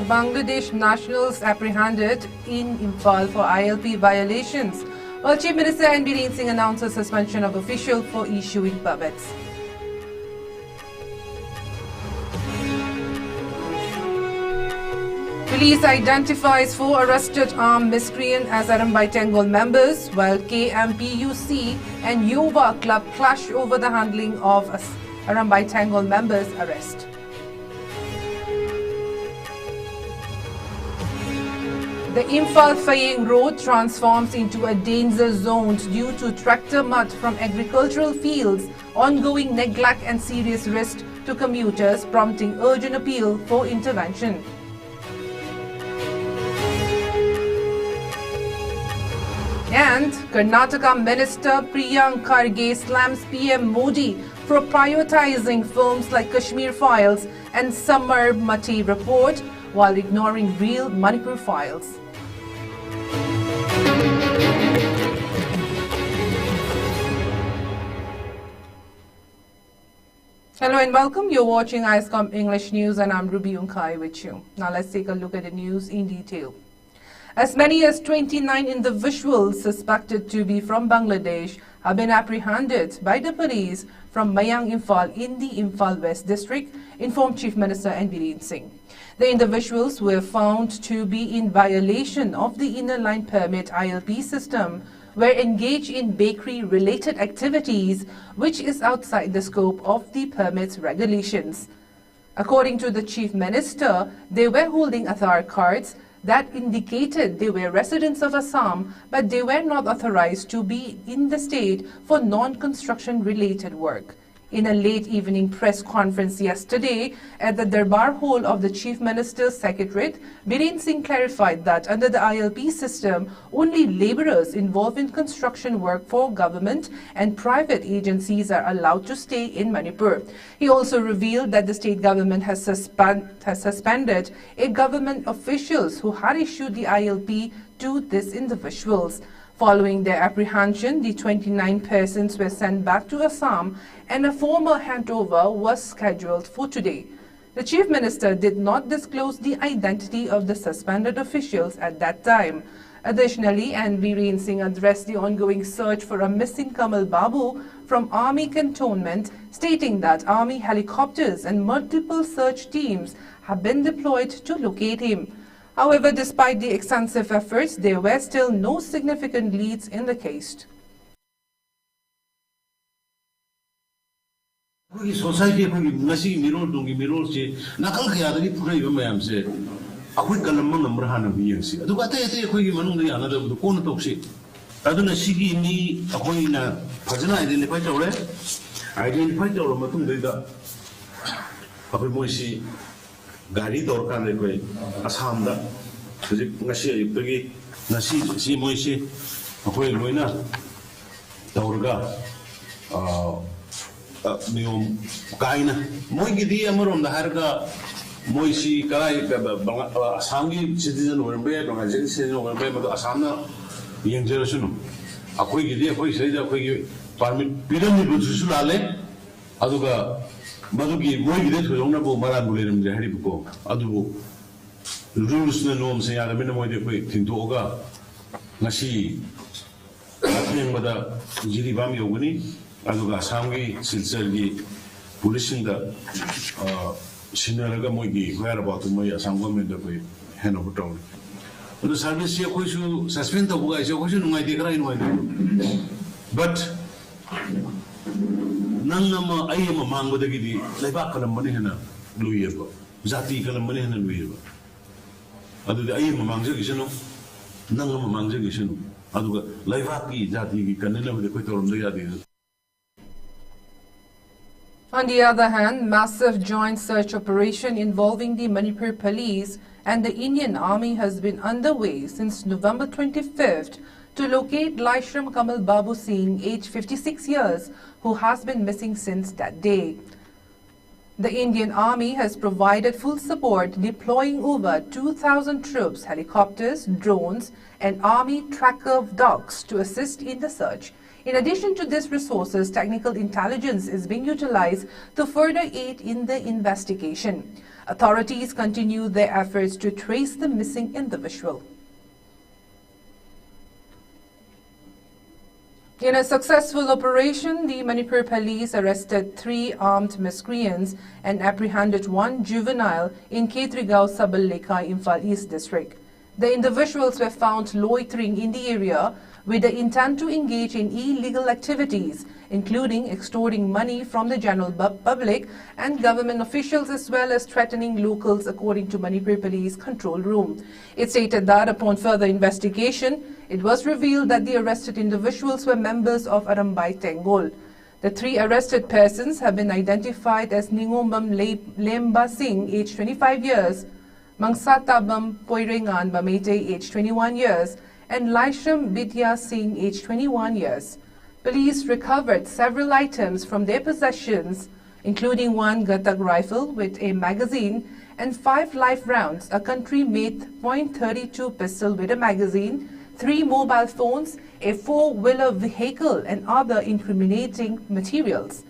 Bangladesh nationals apprehended in Imphal for ILP violations, while Chief Minister N. Bireen Singh announces suspension of official for issuing permits. Police identifies 4 arrested armed miscreants as Arambai Tengol members, while KMPUC and Yuva Club clash over the handling of Arambai Tengol members' arrest. The Imphal-Fayeng road transforms into a danger zone due to tractor mud from agricultural fields, ongoing neglect and serious risk to commuters, prompting urgent appeal for intervention. And Karnataka Minister Priyank Kharge slams PM Modi for prioritizing films like Kashmir Files and Samarmati report while ignoring real Manipur files. Hello and welcome. You're watching ISCOM English News and I'm Ruby Unkai with you. Now let's take a look at the news in detail. As many as 29 individuals suspected to be from Bangladesh have been apprehended by the police from Mayang Imphal in the Imphal West district, informed Chief Minister N. Bireen Singh. The individuals were found to be in violation of the Inner Line Permit ILP system, were engaged in bakery-related activities, which is outside the scope of the permit's regulations. According to the Chief Minister, they were holding Aadhaar cards that indicated they were residents of Assam, but they were not authorized to be in the state for non-construction related work. In a late evening press conference yesterday at the Darbar Hall of the Chief Minister's Secretariat, Bireen Singh clarified that under the ILP system, only laborers involved in construction work for government and private agencies are allowed to stay in Manipur. He also revealed that the state government has suspended 8 government officials who had issued the ILP to these individuals. Following their apprehension, the 29 persons were sent back to Assam and a formal handover was scheduled for today. The Chief Minister did not disclose the identity of the suspended officials at that time. Additionally, N. Bireen Singh addressed the ongoing search for a missing Kamal Babu from Army cantonment, stating that Army helicopters and multiple search teams have been deployed to locate him. However, despite the extensive efforts, there were still no significant leads in the case. Society ngasi mirror dungi mirror se nakal kaya dari pura iba mayam se akui kalamang number hana biyang se adu kata ete akui manung dari ana da kono tok se adu na sigi ni akui na phajana identify tawre matung dari da akui moisi gari dorkan le koi Assam da ngasi ayuktagi ngasi si moisi akui loina tawrga Niom kaina moi gidi amarom da harga moi si karai Assamgi citizen orbe Bangladeshi citizen orbe madu Assamna yang jerasunu akoi gidi akoi sai da akoi permit piramid busu lale aduga madugi moi gidi thojongna bo maran bulerim je hari buko adubu rules na norms ya da mena moi de koi thintoga ngasi ateng mada jiri bam yoguni aduga Assamgi silsergi policing da sinaraga moigi whereabout moi Assam government da koi hand over town the service ye koi su suspend da buga se koi su nungai de krai nungai de but nangama ayama mango da gidi laiba kalam mani hena luyeba jati kalam mani hena luyeba adu da ayama mangje giseno nangama mangje giseno aduga laiba ki jati ki kanela de koi torom da yadi. On the other hand, massive joint search operation involving the Manipur Police and the Indian Army has been underway since November 25th to locate Laishram Kamal Babu Singh, aged 56 years, who has been missing since that day. The Indian Army has provided full support, deploying over 2,000 troops, helicopters, drones, and Army tracker dogs to assist in the search. In addition to these resources, technical intelligence is being utilized to further aid in the investigation. Authorities continue their efforts to trace the missing individual. In a successful operation, the Manipur police arrested 3 armed miscreants and apprehended 1 juvenile in Ketrigao Saballekhai, Imphal East District. The individuals were found loitering in the area with the intent to engage in illegal activities, including extorting money from the general public and government officials, as well as threatening locals, according to Manipur Police Control Room. It stated that upon further investigation, it was revealed that the arrested individuals were members of Arambay Tengol. The 3 arrested persons have been identified as Ningombam Lemba Singh, aged 25 years, Mangsatabam Poirengan Bamete, aged 21 years, and Laisham Bidya Singh, aged 21 years. Police recovered several items from their possessions, including 1 Gatak rifle with a magazine and 5 live rounds, a country-made .32 pistol with a magazine, 3 mobile phones, a 4-wheeler vehicle, and other incriminating materials.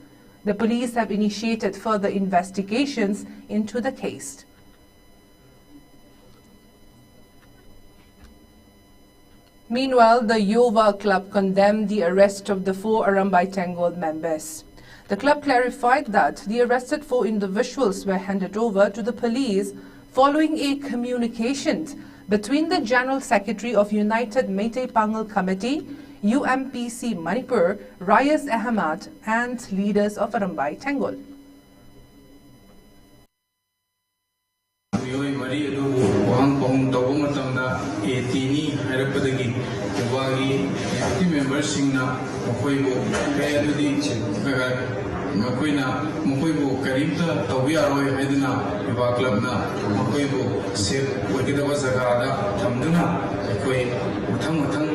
The police have initiated further investigations into the case. Meanwhile, the Yuva Club condemned the arrest of the 4 Arambay Tengol members. The club clarified that the arrested 4 individuals were handed over to the police following a communication between the General Secretary of United Meitei Pangal Committee, UMPC Manipur, Rayas Ahmad, and leaders of Arambay Tengol. Makoina Mokoibo Karimta Tawiaroi Hedina Yuva Clubna Mokoibo Sep Wakidava Zagada Tamduna Ekoi Mutang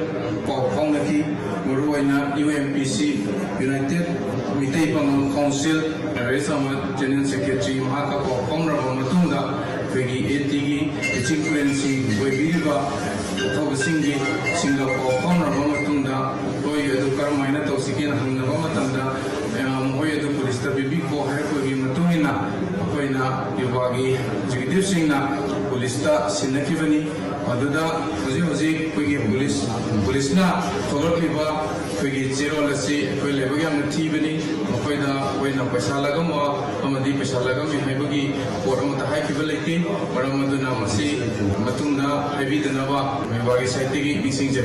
Ponaki Muruina UMPC United Meitei Pangal Council Resama General Secretary Mahaka Pongra Matunda Pegi Etigi Chinkwensi Webiva Tobasingi Singapore Pongra Matunda Boy Edukarmaina Tosikin Hanga Matanda police bibi ko hai ko gi matungina koina yubagi jigdev singh na police ta sinakivani aduda hoji ko gi police na thogotliba ko gi zero lasi ko lebagi am thibani koina paisa lagam amadi paisa lagam haibagi forum ta hai kibalaki paramaduna masi matungna haibidana ba yubagi saitigi bisingje.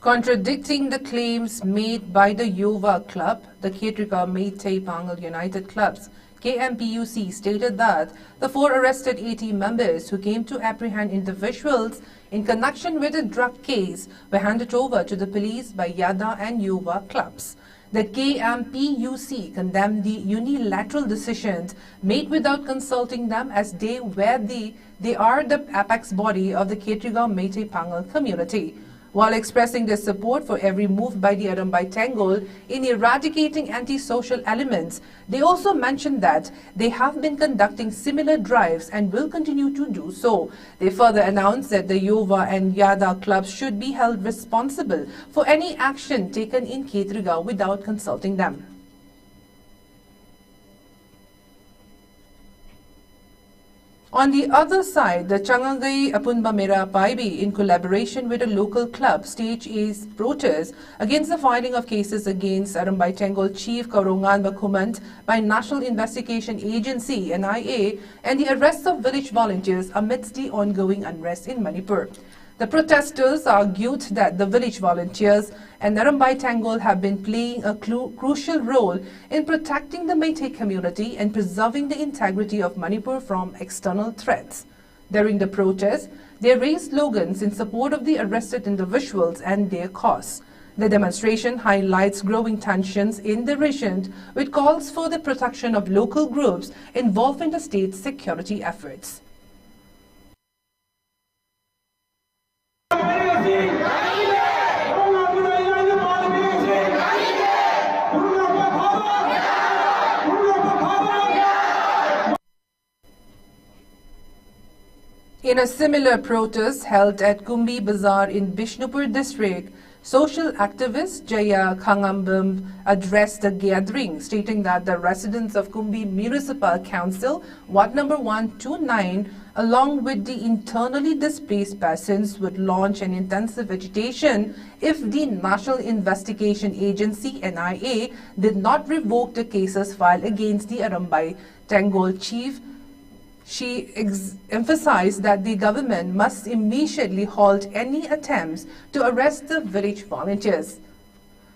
Contradicting the claims made by the Yuva Club, the Ketrika Meitei Pangal United Clubs, KMPUC stated that the 4 arrested 80 members who came to apprehend individuals in connection with a drug case were handed over to the police by Yada and Yuva clubs. The KMPUC condemned the unilateral decisions made without consulting them, as they are the apex body of the Ketrika Meitei Pangal community. While expressing their support for every move by the Arambay Tengol in eradicating antisocial elements, they also mentioned that they have been conducting similar drives and will continue to do so. They further announced that the Yuva and Yada clubs should be held responsible for any action taken in Ketrigao without consulting them. On the other side, the Changangai Apunba Mera Paibi, in collaboration with a local club, staged a protest against the filing of cases against Arambay Tengol Chief Kaurongan Bakumant by National Investigation Agency (NIA) and the arrest of village volunteers amidst the ongoing unrest in Manipur. The protesters argued that the village volunteers and Arambay Tengol have been playing a crucial role in protecting the Meitei community and preserving the integrity of Manipur from external threats. During the protest, they raised slogans in support of the arrested individuals and their cause. The demonstration highlights growing tensions in the region, with calls for the protection of local groups involved in the state's security efforts. In a similar protest held at Kumbi Bazaar in Bishnupur district, Social activist Jaya Khangambam addressed the gathering, stating that the residents of Kumbi Municipal Council, Ward number 129, along with the internally displaced persons, would launch an intensive agitation if the National Investigation Agency (NIA) did not revoke the cases filed against the Arambai Tengol chief. She emphasized that the government must immediately halt any attempts to arrest the village volunteers.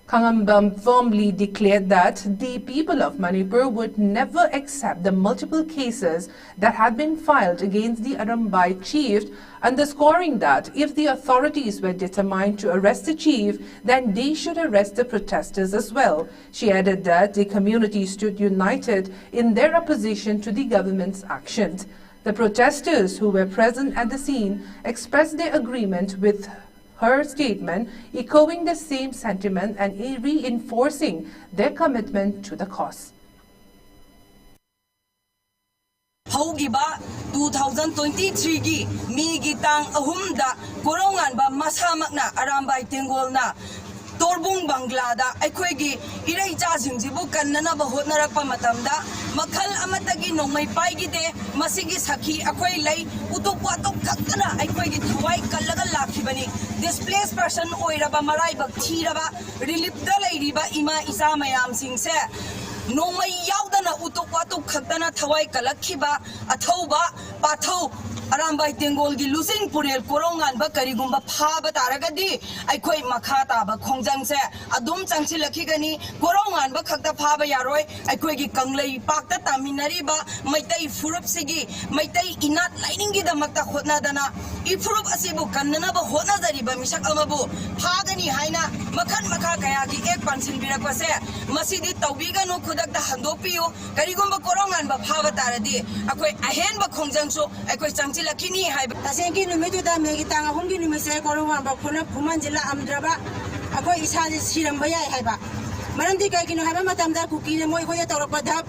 Khangambam firmly declared that the people of Manipur would never accept the multiple cases that had been filed against the Arambai chief, underscoring that if the authorities were determined to arrest the chief, then they should arrest the protesters as well. She added that the community stood united in their opposition to the government's actions. The protesters who were present at the scene expressed their agreement with her statement, echoing the same sentiment and reinforcing their commitment to the cause. Haugiba 2023 gi mi gitang ahumda korongan ba masamakna Arambai Tengol na Torbung Banglada Equegi Irei Jazimzibu Kanana Bahotnarapa Matamda Makal Amatagi no may paigide Masigi Saki Aquay Lay Utopato Katana Equegi Tuwai Kalaga Lakibani Displaced person Oiraba Maraiba Tiraba Relief Dalai Riba Ima Isamayam Singse No may Yaudana Utopato Katana Tawai Kalakiba Atoba Pato Arambai Tengol gi Lusing Purel Korongan ba Karigumba Paba Taragadi Aikoi Makata ba Kongjang se Adum Changsilakigani Korongan ba Kakta Paba Yaroi Aikoi gi Kanglay Pakta Taminari ba Maitai Furup Sigi Maitai Inat Lining gi da Makta Hotnadana Ifurup Asibu Kanana ba Hotnadari ba Misak Amabu Pagani Haina Makan Makakayagi Ek Pansin Birakwase Masidi Taubiga no Kudakta Handopio Karigumba Korongan ba Paba Taradi Akoi Ahen ba Kongjang so Aikoi Lakini hai tasengi numitu da megitanga hongi numise korongan ba khona phumanjila amdraba akoi isani siramba yai haiba maramdi kai kino haiba matamda kukine moi khoya tawrapa dhap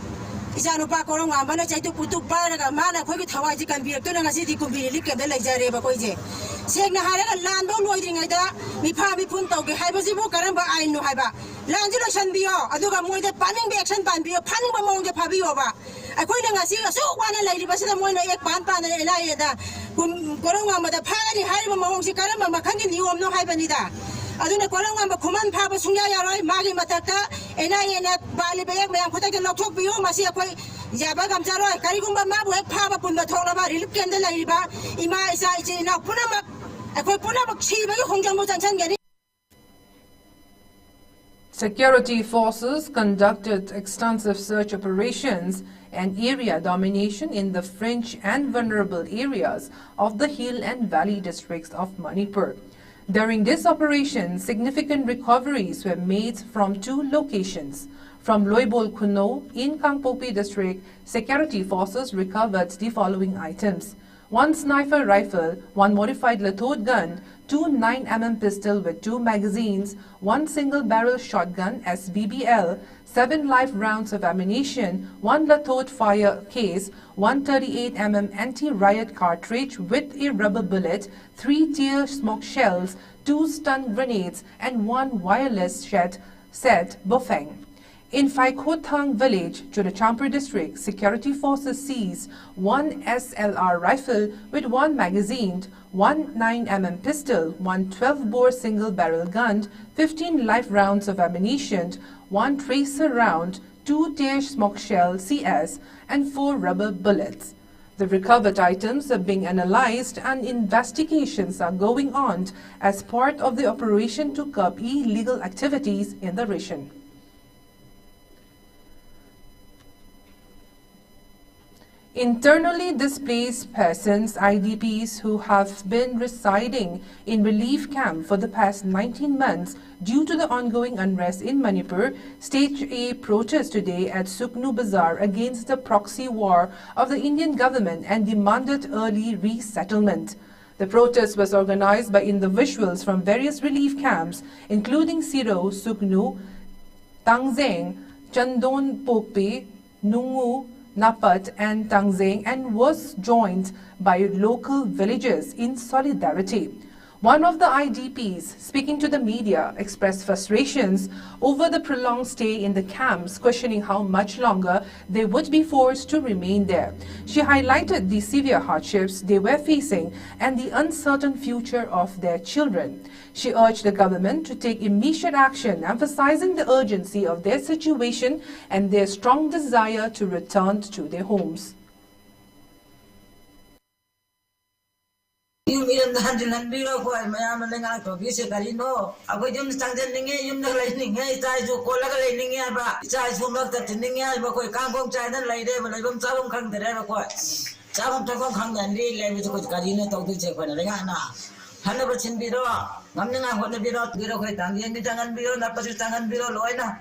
isanu pa korongan bana chaitu putuk paraga mana khoi ki thawai ji kan biak to na ngasi di kumbi lik ke lai jare ba koi je segna haraga lan do loi dingai da mi pha mi phun tawge haiba jibu karamba ain no haiba lan ji lo san biyo aduga moi da paning be action pan biyo phaning ba mong de phabiyo ba Akoi na ngasi so wana lai riba sida moi na ek pan na elai da koronga ma da phagani haiba mawong si karamba makhangi niom no haiba ni da aduna koronga ma khuman phaba sungya yaroi magi matakta enai ena bali be ek mayam khota ke lokthok biyo masi akoi jaba gam charoi karigumba ma bu ek phaba punba thokla ba relief kendal lai riba ima isa ichi na punama akoi punama chi ba hongjang mo chanchan gani. Security forces conducted extensive search operations and area domination in the fringe and vulnerable areas of the hill and valley districts of Manipur. During this operation, significant recoveries were made from two locations. From Loibol Kuno in Kangpopi district, security forces recovered the following items: 1 sniper rifle, 1 modified Lathod gun, 2 9mm pistol with 2 magazines, 1 single-barrel shotgun SBBL, 7 live rounds of ammunition, 1 Lathod fire case, 1 38mm anti-riot cartridge with a rubber bullet, 3 tear smoke shells, 2 stun grenades, and 1 wireless set Bofeng. In Phaikhotang village, Chudachampur district, security forces seized 1 SLR rifle with 1 magazine, 1 9mm pistol, 1 12-bore single-barrel gun, 15 live rounds of ammunition, 1 tracer round, 2 tear smoke shell CS, and 4 rubber bullets. The recovered items are being analyzed and investigations are going on as part of the operation to curb illegal activities in the region. Internally displaced persons, IDPs, who have been residing in relief camp for the past 19 months due to the ongoing unrest in Manipur, staged a protest today at Suknu Bazaar against the proxy war of the Indian government and demanded early resettlement. The protest was organized by individuals from various relief camps, including Siro, Suknu, Tangzeng, Chandon Pope, Nungu, Napat and Tangzeng, and was joined by local villagers in solidarity. One of the IDPs, speaking to the media, expressed frustrations over the prolonged stay in the camps, questioning how much longer they would be forced to remain there. She highlighted the severe hardships they were facing and the uncertain future of their children. She urged the government to take immediate action, emphasizing the urgency of their situation and their strong desire to return to their homes. Yung ilang dahan biro ko ay mayaman lang ako kasi kalino ako yung tangden ninge yung naglay ninge tay jo kola galay ninge ba tay sumak ta ninge ba ko kangkong chay nan lay de malay bam sabam khang de ba ko sabam ta kong khang dan ri lay ko kalino tog de che ko na na hana ba chin biro ngamne nga ho na biro ko tangyen ni tangan biro na pasu tangan biro loy na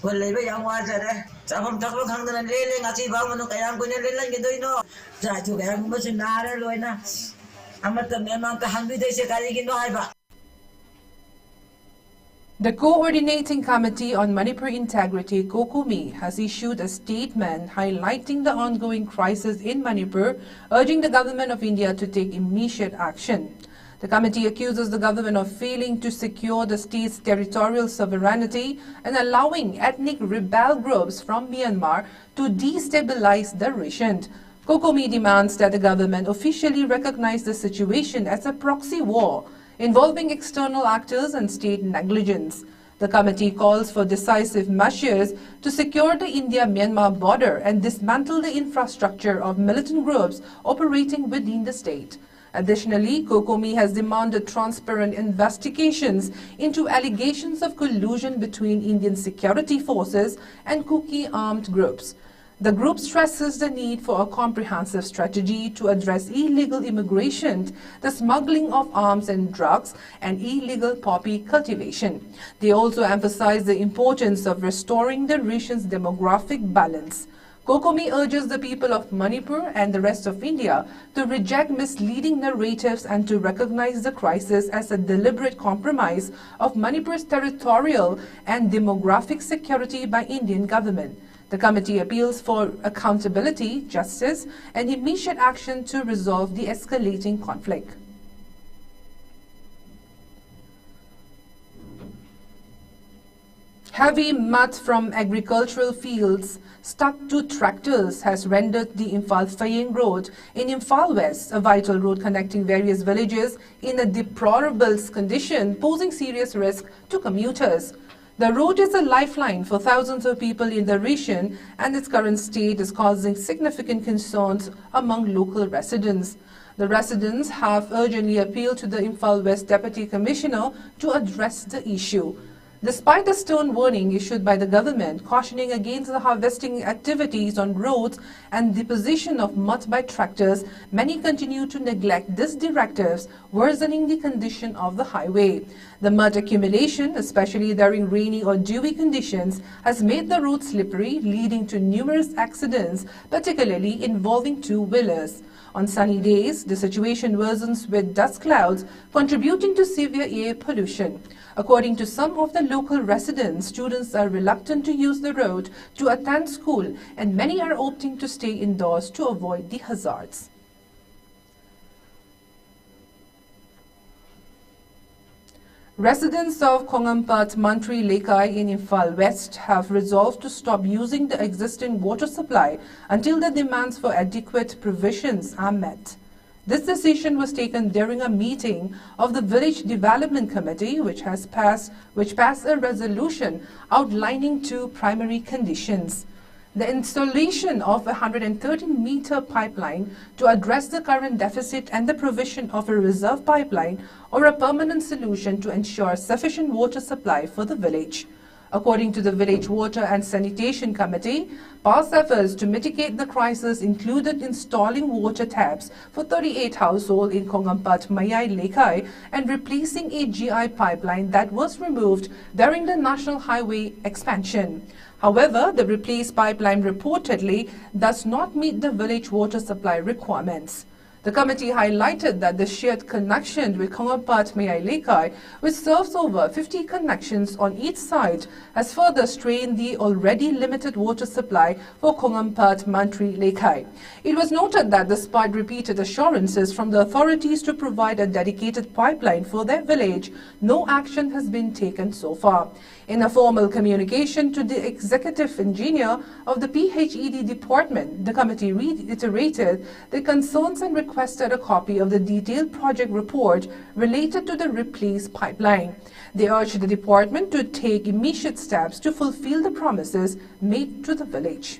ko lay ba yang wa ja de sabam ta kong khang dan le le ngasi ba mano kayang ko ne le lang gidoy no tay jo kayang mo sin na re loy na The Coordinating Committee on Manipur Integrity, COCOMI, has issued a statement highlighting the ongoing crisis in Manipur, urging the government of India to take immediate action. The committee accuses the government of failing to secure the state's territorial sovereignty and allowing ethnic rebel groups from Myanmar to destabilize the region. COCOMI demands that the government officially recognize the situation as a proxy war involving external actors and state negligence. The committee calls for decisive measures to secure the India-Myanmar border and dismantle the infrastructure of militant groups operating within the state. Additionally, COCOMI has demanded transparent investigations into allegations of collusion between Indian security forces and Kuki armed groups. The group stresses the need for a comprehensive strategy to address illegal immigration, the smuggling of arms and drugs, and illegal poppy cultivation. They also emphasize the importance of restoring the region's demographic balance. COCOMI urges the people of Manipur and the rest of India to reject misleading narratives and to recognize the crisis as a deliberate compromise of Manipur's territorial and demographic security by Indian government. The committee appeals for accountability, justice, and immediate action to resolve the escalating conflict. Heavy mud from agricultural fields stuck to tractors has rendered the Imphal-Phayeng road in Imphal West, a vital road connecting various villages, in a deplorable condition, posing serious risk to commuters. The road is a lifeline for thousands of people in the region, and its current state is causing significant concerns among local residents. The residents have urgently appealed to the Imphal West Deputy Commissioner to address the issue. Despite the stern warning issued by the government cautioning against the harvesting activities on roads and the position of mud by tractors, many continue to neglect these directives, worsening the condition of the highway. The mud accumulation, especially during rainy or dewy conditions, has made the road slippery, leading to numerous accidents, particularly involving two-wheelers. On sunny days, the situation worsens with dust clouds, contributing to severe air pollution. According to some of the local residents, students are reluctant to use the road to attend school, and many are opting to stay indoors to avoid the hazards. Residents of Kongampat Mantri Lekai in Imphal West have resolved to stop using the existing water supply until the demands for adequate provisions are met. This decision was taken during a meeting of the Village Development Committee, which passed a resolution outlining two primary conditions: the installation of a 113-meter pipeline to address the current deficit and the provision of a reserve pipeline or a permanent solution to ensure sufficient water supply for the village. According to the Village Water and Sanitation Committee, past efforts to mitigate the crisis included installing water taps for 38 households in Kongampat Mayai Lekai and replacing a GI pipeline that was removed during the National Highway expansion. However, the replaced pipeline reportedly does not meet the village water supply requirements. The committee highlighted that the shared connection with Khongaphat Meai Lekai, which serves over 50 connections on each side, has further strained the already limited water supply for Khongaphat Mantri Lekai. It was noted that despite repeated assurances from the authorities to provide a dedicated pipeline for their village, no action has been taken so far. In a formal communication to the executive engineer of the PHED department, the committee reiterated the concerns and requested a copy of the detailed project report related to the replace pipeline. They urged the department to take immediate steps to fulfill the promises made to the village.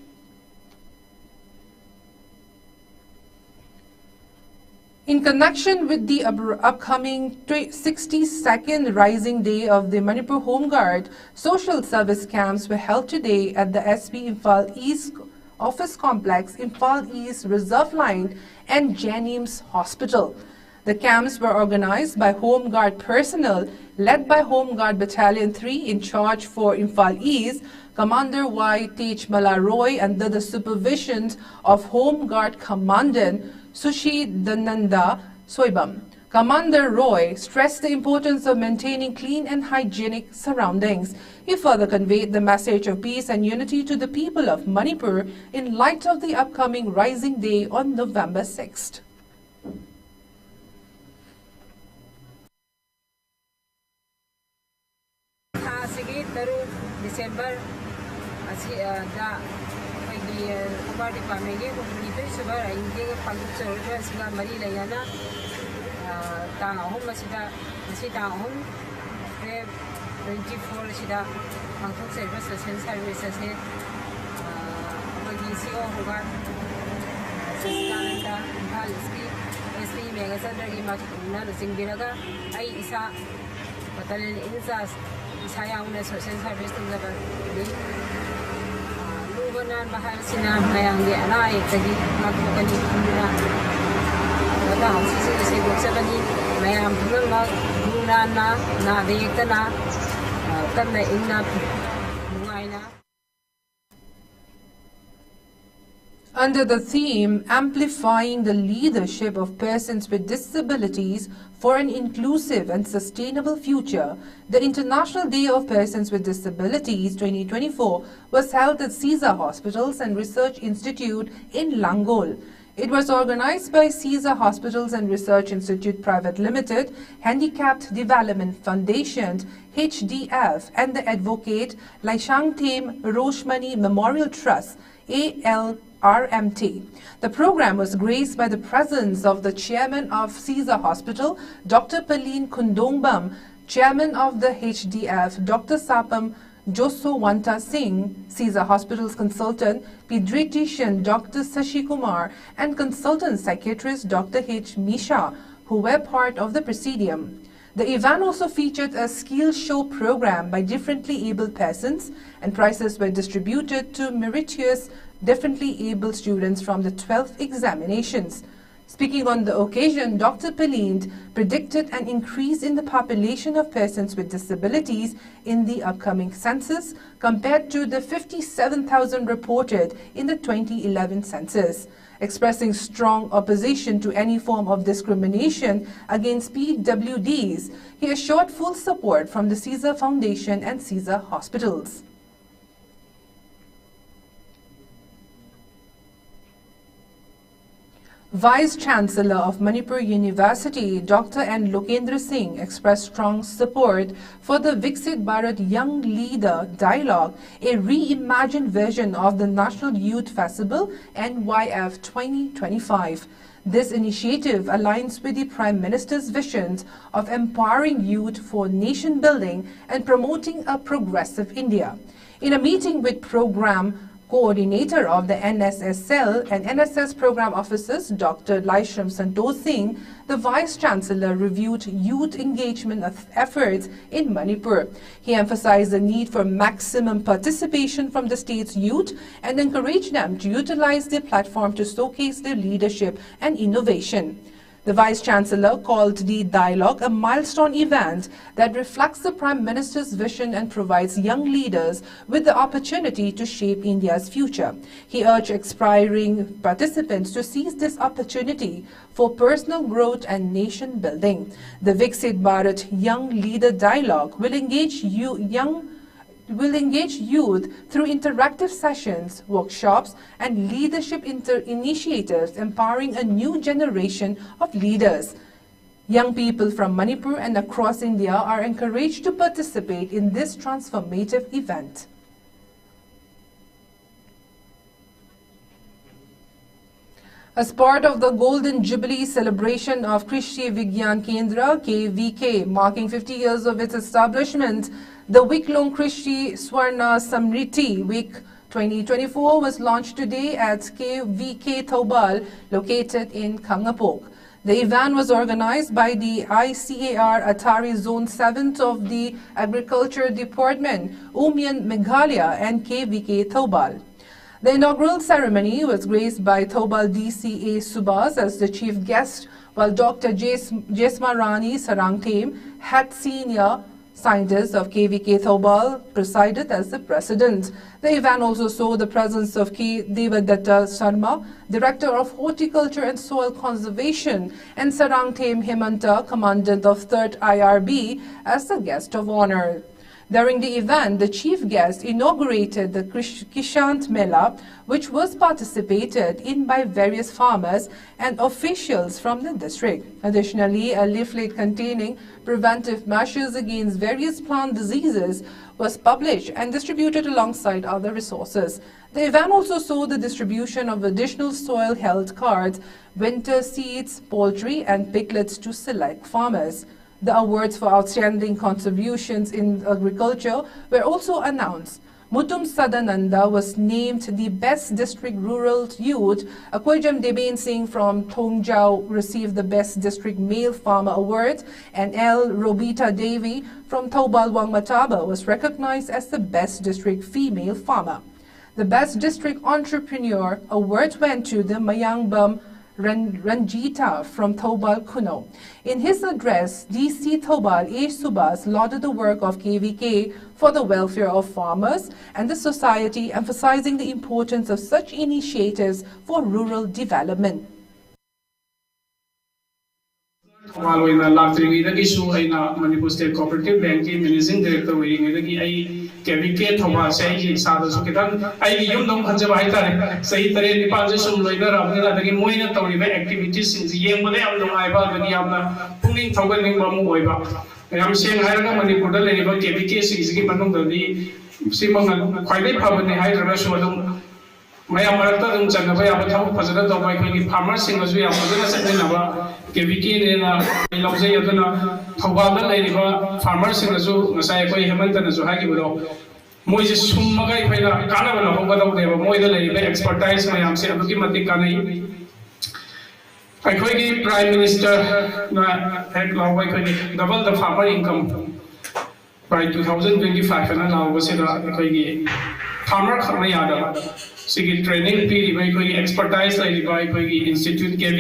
In connection with the upcoming 62nd Rising Day of the Manipur Home Guard, social service camps were held today at the SP Imphal East Office Complex, Imphal East Reserve Line and Janims Hospital. The camps were organized by Home Guard personnel led by Home Guard Battalion 3 in charge for Imphal East, Commander Y. Tejmala Roy, under the supervision of Home Guard Commandant Sushidananda Soibam. Commander Roy stressed the importance of maintaining clean and hygienic surroundings. He further conveyed the message of peace and unity to the people of Manipur in light of the upcoming Rising Day on November 6th. December Fire Department Super India Puncture Sina Marie Layana Tang Home Masida Sita Home 24 Sida Puncture Services and Services CEO Hogan Sita Palski SP Megazan Imagina Zingbiraga I Isa Battalion Insas Isaya Social Service to the Luganan bahal sina mayang di anay tagi magkakani kumuna wala sisi sabani mayang pulang kumuna na deyekta na tanna inna muaina. Under the theme Amplifying the Leadership of Persons with Disabilities for an Inclusive and Sustainable Future, the International Day of Persons with Disabilities 2024 was held at Caesar Hospitals and Research Institute in Langol. It was organized by Caesar Hospitals and Research Institute Private Limited, Handicapped Development Foundation, HDF, and the Advocate Laishang Them Roshmani Memorial Trust, ALRMT. The program was graced by the presence of the chairman of Caesar Hospital, Dr. Palin Kundongbam, chairman of the HDF, Dr. Sapam Josowanta Singh, Caesar Hospital's consultant, pediatrician Dr. Sashi Kumar, and consultant psychiatrist Dr. H. Misha, who were part of the presidium. The event also featured a skill show program by differently abled persons, and prizes were distributed to meritorious differently abled students from the 12th examinations. Speaking on the occasion, Dr. Palind predicted an increase in the population of persons with disabilities in the upcoming census compared to the 57,000 reported in the 2011 census. Expressing strong opposition to any form of discrimination against PWDs, he assured full support from the Caesar Foundation and Caesar Hospitals. Vice-Chancellor of Manipur University, Dr. N. Lokendra Singh, expressed strong support for the Viksit Bharat Young Leader Dialogue, a reimagined version of the National Youth Festival NYF 2025. This initiative aligns with the Prime Minister's visions of empowering youth for nation building and promoting a progressive India. In a meeting with Program Coordinator of the NSS Cell and NSS Program Officers, Dr. Laishram Santosh Singh, the Vice-Chancellor reviewed youth engagement efforts in Manipur. He emphasized the need for maximum participation from the state's youth and encouraged them to utilize their platform to showcase their leadership and innovation. The Vice-Chancellor called the dialogue a milestone event that reflects the Prime Minister's vision and provides young leaders with the opportunity to shape India's future. He urged aspiring participants to seize this opportunity for personal growth and nation building. The Viksit Bharat Young Leader Dialogue will engage youth through interactive sessions, workshops, and leadership initiatives, empowering a new generation of leaders. Young people from Manipur and across India are encouraged to participate in this transformative event. As part of the Golden Jubilee celebration of Krishi Vigyan Kendra (KVK), marking 50 years of its establishment, the week-long Krishi Swarna Samriti Week 2024 was launched today at KVK Thobal, located in Kangapok. The event was organized by the ICAR Atari Zone 7th of the Agriculture Department, Umian Meghalaya, and KVK Thobal. The inaugural ceremony was graced by Thobal DCA Subhas as the chief guest, while Dr. Jesma Rani Sarangtem, head senior scientist of KVK Thobal, presided as the president. The event also saw the presence of K. Devadatta Sharma, Director of Horticulture and Soil Conservation, and Sarangtem Hemanta, Commandant of 3rd IRB, as the guest of honor. During the event, the chief guest inaugurated the Kishant Mela, which was participated in by various farmers and officials from the district. Additionally, a leaflet containing preventive measures against various plant diseases was published and distributed alongside other resources. The event also saw the distribution of additional soil health cards, winter seeds, poultry, and piglets to select farmers. The awards for outstanding contributions in agriculture were also announced. Mutum Sadananda was named the Best District Rural Youth. Akwajam Deben Singh from Thongjau received the Best District Male Farmer Award, and L. Robita Devi from Thobal Wangmataba was recognized as the Best District Female Farmer. The Best District Entrepreneur Award went to the Mayangbam Ranjita from Thobal Kuno. In his address, DC Thobal A. Subhas lauded the work of KVK for the welfare of farmers and the society, emphasizing the importance of such initiatives for rural development. Manipur State Cooperative Bank Managing Director KVK Thoma say Sada Sukitan, I give them Hanjavaita, say the Nipazum later of the Moina Toriba activities in the Yamada, the Iba, the Yamna, pulling Togaling Bamueva. I am saying Haraga Manipur, KVK is given the Simon quite probably hydra. Mayam Martha and Chanavaya, President of my farmers, as we are KVK in Lozay Tobala Lady farmers in the zoo, Masai Hemantan and Zuhaki. Moises Sumagai, Canada, they were more than expertise. I am saying, Matikani. I could Prime Minister double the farmer income by 2025, and now was it a farmer Kamayada. Sigi training period by koi expertise like by koi institute ke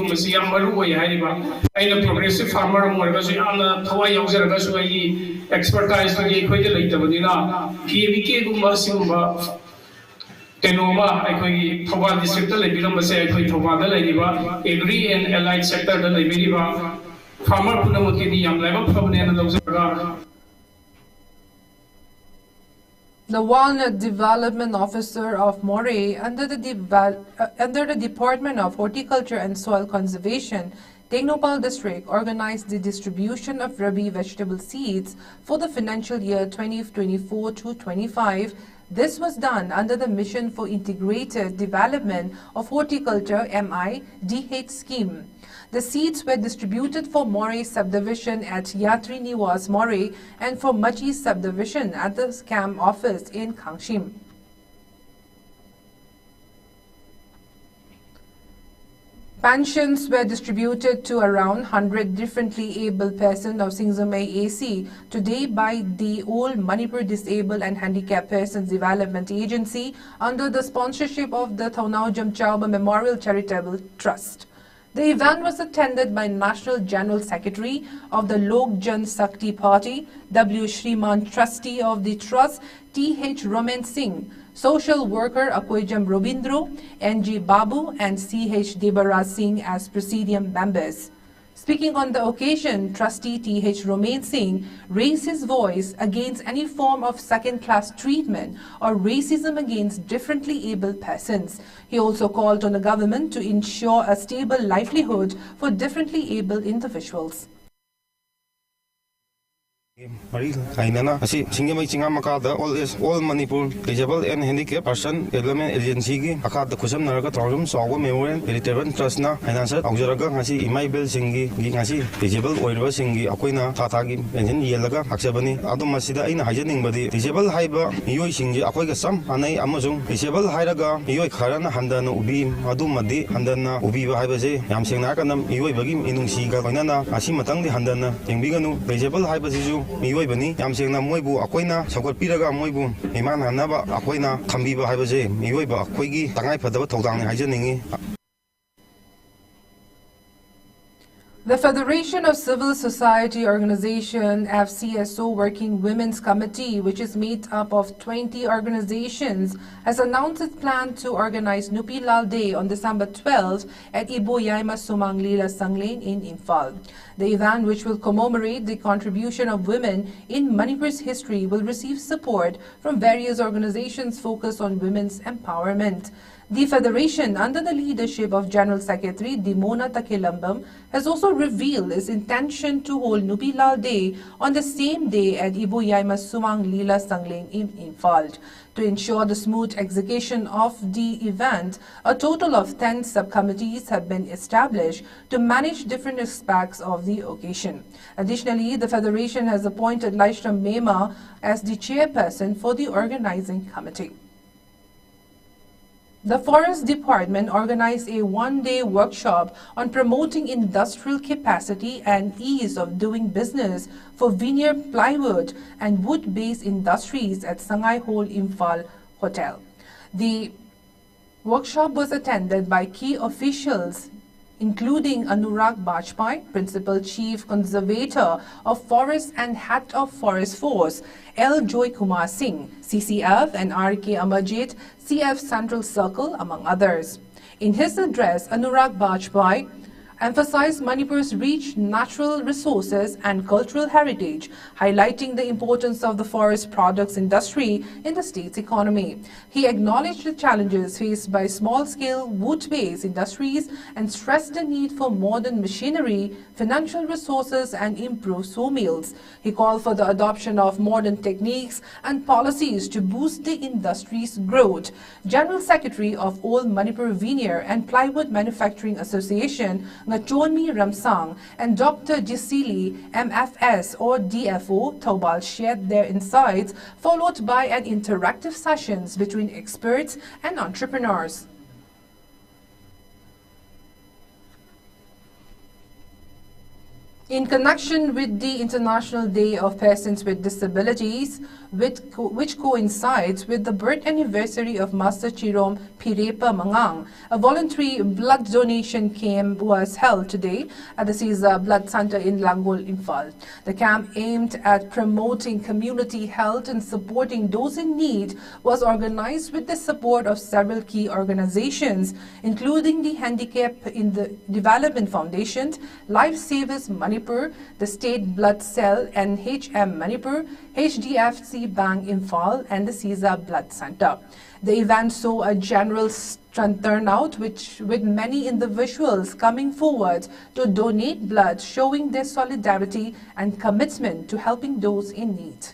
masiam maru koi hariba aina progressive farmer more ga su amna thawai yaujar ga su ai expertise ke koi de lai tabadina KVK gumba singumba tenoma ai koi Thobal district le biram base ai koi Thobal da lai agri and allied sector da lai biriba farmer punamut ke di yam lai ba phabne na laujar ga. The Walnut Development Officer of Moray under the Department of Horticulture and Soil Conservation, Tengnopal District, organized the distribution of Rabi vegetable seeds for the financial year 2024-25. This was done under the Mission for Integrated Development of Horticulture (MIDH) scheme. The seeds were distributed for Moray subdivision at Yatri Niwas, Moray, and for Machi subdivision at the SCAM office in Kangshim. Pensions were distributed to around 100 differently able persons of Singzamay AC today by the Old Manipur Disabled and Handicapped Persons Development Agency under the sponsorship of the Thaunau Jamchauba Memorial Charitable Trust. The event was attended by National General Secretary of the Lok Jan Shakti Party, W. Shriman, Trustee of the Trust, T.H. Roman Singh, Social Worker Akoijam Robindro, N.G. Babu and C.H. Debaraj Singh as Presidium members. Speaking on the occasion, Trustee T.H. Romain Singh raised his voice against any form of second-class treatment or racism against differently abled persons. He also called on the government to ensure a stable livelihood for differently abled individuals. All Manipur Disabled and Handicapped Person Development Agency Akad the Kusam Naraka Torum Sawa Memorial Vegetarian Trust na and answer Auxaraga Hasi Imaibil Singi Gingasi Disabled Oil Singi Aquina Tatagi and Yelaga Aksabani Adam Masida in Hajaning Body Disabled Haiba Yoi Singi Aquaga Sam Anai Amazon Disabled Hairaga Yoi Karana Handana Ubi Madumadi Handana Ubi Haibaze Yamsinakanam Yoi Bagim Inungsiga Banana Asimatang the Handana Yambiganu Disabled Haibazizu Miyoibani, Yamsina Moibu, Aquina, Sakapiraga Moibu, Iman Hanaba, Aquina, Kambiba Hibaze, Miyoiba, Quigi, Tangai Padava Todang, Hajaningi. The Federation of Civil Society Organization FCSO Working Women's Committee, which is made up of 20 organizations, has announced its plan to organize Nupi Lal Day on December 12 at Ibo Yaima Sumang Lila Sanglen in Imphal. The event, which will commemorate the contribution of women in Manipur's history, will receive support from various organizations focused on women's empowerment. The Federation, under the leadership of General Secretary Dimona Takilambam, has also revealed its intention to hold Nupi Lal Day on the same day at Ibo Yaima Sumang Lila Sangling in Imphal. To ensure the smooth execution of the event, a total of 10 subcommittees have been established to manage different aspects of the occasion. Additionally, the Federation has appointed Laishram Mema as the chairperson for the organizing committee. The Forest Department organized a one-day workshop on promoting industrial capacity and ease of doing business for veneer, plywood and wood-based industries at Sangai Hall Imphal Hotel. The workshop was attended by key officials including Anurag Bajpai, Principal Chief Conservator of Forest and Head of Forest Force, L. Joy Kumar Singh, CCF, and R.K. Amarjit, CF Central Circle, among others. In his address, Anurag Bajpai emphasized Manipur's rich natural resources and cultural heritage, highlighting the importance of the forest products industry in the state's economy. He acknowledged the challenges faced by small-scale wood-based industries and stressed the need for modern machinery, financial resources and improved sawmills. He called for the adoption of modern techniques and policies to boost the industry's growth. General Secretary of All Manipur Veneer and Plywood Manufacturing Association, Ngachonmi Ramsang, and Dr. Jisili, MFS or DFO, Taubal shared their insights, followed by an interactive sessions between experts and entrepreneurs. In connection with the International Day of Persons with Disabilities, which coincides with the birth anniversary of Master Chirom Pirepa Mangang, a voluntary blood donation camp was held today at the Caesar Blood Center in Langol, Imphal. The camp, aimed at promoting community health and supporting those in need, was organized with the support of several key organizations, including the Handicap in the Development Foundation, Lifesavers Manipur, the State Blood Cell, NHM Manipur, HDFC Bank Imphal, and the Caesar Blood Center. The event saw a general turnout, with many individuals coming forward to donate blood, showing their solidarity and commitment to helping those in need.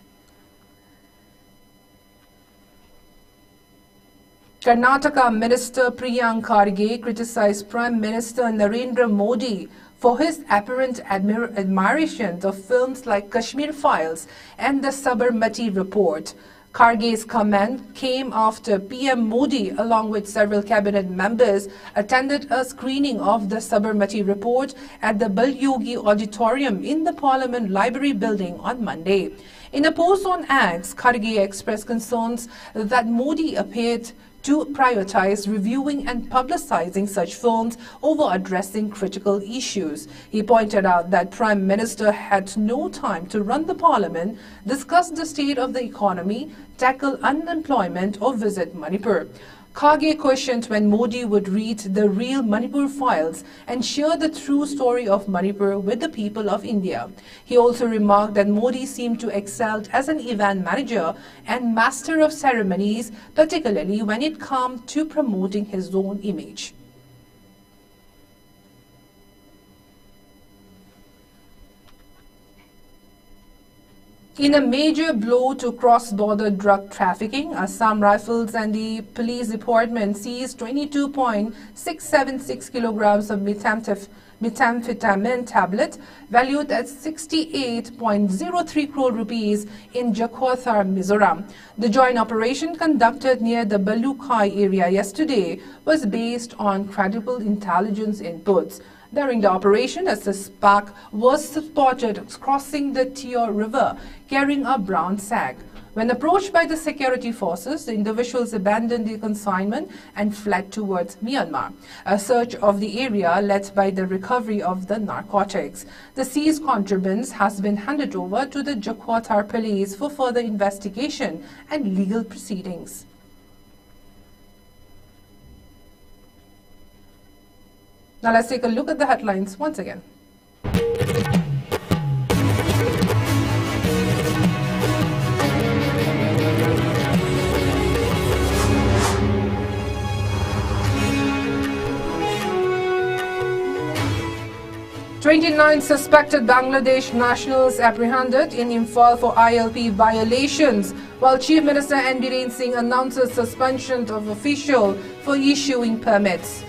Karnataka Minister Priyank Kharge criticized Prime Minister Narendra Modi for his apparent admiration of films like Kashmir Files and the Sabarmati Report. Kharge's comment came after PM Modi, along with several cabinet members, attended a screening of the Sabarmati Report at the Balyogi Auditorium in the Parliament Library building on Monday. In a post on X, Kharge expressed concerns that Modi appeared to prioritize reviewing and publicizing such films over addressing critical issues. He pointed out that Prime Minister had no time to run the parliament, discuss the state of the economy, tackle unemployment or visit Manipur. Kage questioned when Modi would read the real Manipur files and share the true story of Manipur with the people of India. He also remarked that Modi seemed to excel as an event manager and master of ceremonies, particularly when it came to promoting his own image. In a major blow to cross-border drug trafficking, Assam Rifles and the police department seized 22.676 kilograms of methamphetamine tablet valued at 68.03 crore rupees in Jakarta, Mizoram. The joint operation conducted near the Balukai area yesterday was based on credible intelligence inputs. During the operation, a suspect was spotted crossing the Tio River carrying a brown sack. When approached by the security forces, the individuals abandoned the consignment and fled towards Myanmar. A search of the area led by the recovery of the narcotics. The seized contrabands has been handed over to the Jakarta police for further investigation and legal proceedings. Now let's take a look at the headlines once again. "29 suspected Bangladesh nationals apprehended in Imphal for ILP violations, while Chief Minister N. Biren Singh announces suspension of official for issuing permits.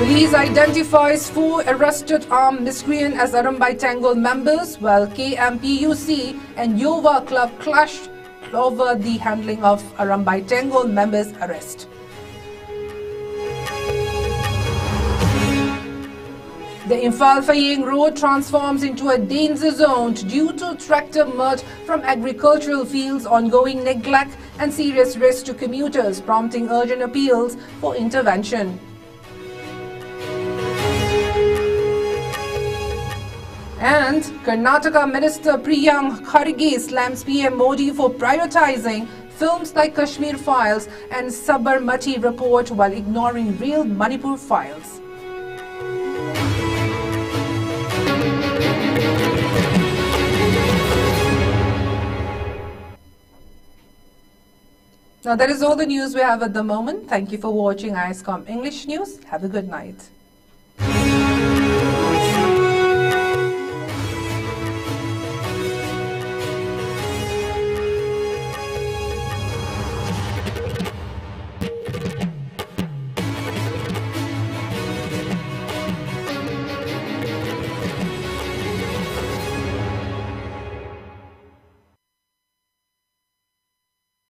Police identifies 4 arrested armed miscreants as Arambai Tangle members, while KMPUC and Yuva Club clashed over the handling of Arambai Tangle members' arrest. The Imphal-Faying road transforms into a danger zone due to tractor mud from agricultural fields, ongoing neglect and serious risk to commuters, prompting urgent appeals for intervention. And Karnataka Minister Priyank Kharge slams PM Modi for prioritizing films like Kashmir Files and Sabarmati Report while ignoring real Manipur files. Now that is all the news we have at the moment. Thank you for watching ISCOM English News. Have a good night.